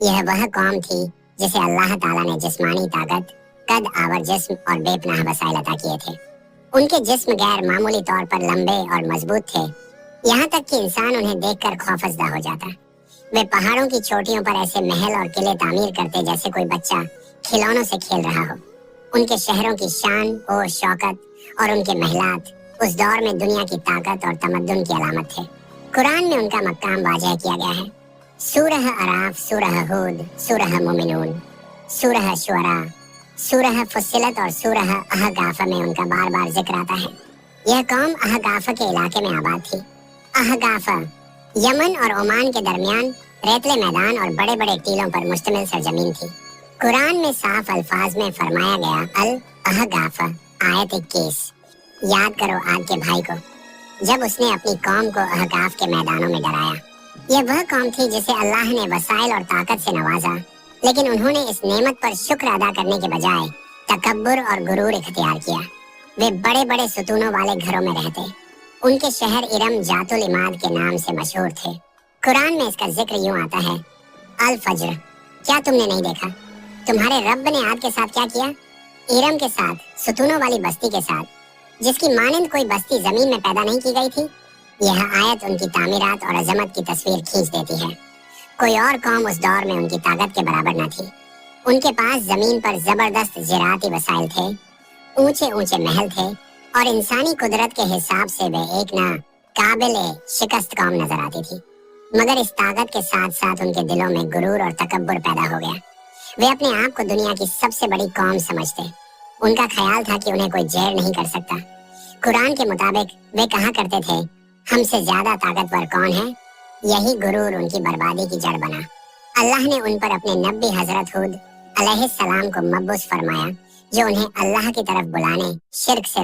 यह वह कौम थी जिसे अल्लाह ताला ने जिस्मानी ताकत, कद आवर जिस्म और बेपनाह वसाइल अता किए थे। उनके जिस्म गैर मामूली तौर पर लंबे और मजबूत थे, यहाँ तक कि इंसान उन्हें देखकर खौफजदा हो जाता। वे पहाड़ों की चोटियों पर ऐसे महल और किले तामीर करते जैसे कोई बच्चा खिलौनों से खेल रहा हो। उनके शहरों की शान और शौकत और उनके महलात उस दौर में दुनिया की ताकत और तमद्दुन की अलामत थे। कुरान में उनका मकाम वाज़ह किया गया है। सूरह अराफ, सूरह हूद, सूरह मोमिनून, सूरह शुअरा, सूरह फुस्सिलत और सूरह अहगाफ में उनका बार बार जिक्र आता है। यह कौम अहगाफ के इलाके में आबाद थी। अहगाफ यमन और ओमान के दरमियान रेतले मैदान और बड़े बड़े टीलों पर मुश्तमिल सरजमीन थी। कुरान में साफ अल्फाज में फरमाया गया अल अहगाफ आयत 21। याद करो आग के भाई को जब उसने अपनी कौम को अहगाफ के मैदानों में डराया। यह वह कौम थी जिसे अल्लाह ने वसाइल और ताकत से नवाजा, लेकिन उन्होंने इस नेमत पर शुक्र अदा करने के बजाय तकब्बुर और गुरूर इख्तियार किया। वे बड़े बड़े सुतूनों वाले घरों में रहते। उनके शहर इरम जातुल इमाद के नाम से मशहूर थे। कुरान में इसका जिक्र यूं आता है अल फज्र, क्या तुमने नहीं देखा तुम्हारे रब ने आद के साथ क्या किया? इरम के साथ, सुतूनों वाली बस्ती के साथ, जिसकी मानंद कोई बस्ती जमीन में पैदा नहीं की गई थी। यह आयत उनकी तामीरात और अजमत की तस्वीर खींच देती है। कोई और कौम उस दौर में उनकी ताकत के बराबर न थी। उनके पास जमीन पर जबरदस्त ज़राअती वसाइल थे, ऊंचे ऊंचे महल थे और इंसानी कुदरत के हिसाब से वे एक ना काबिले शिकस्त कौम नजर आती थी। मगर इस ताकत के साथ साथ उनके दिलों में गुरूर और तकब्बुर पैदा हो गया। वे अपने आप को दुनिया की सबसे बड़ी कौम समझते। उनका ख्याल था कि उन्हें कोई जैर नहीं कर सकता। कुरान के मुताबिक वे कहा करते थे, हमसे ज्यादा ताकतवर कौन है? यही गुरूर उनकी बर्बादी की जड़ बना। अल्लाह ने उन पर अपने नबी हजरत हूद अलैहिस्सलाम को मबूस फरमाया, जो उन्हें अल्लाह की तरफ बुलाने, शिर्क से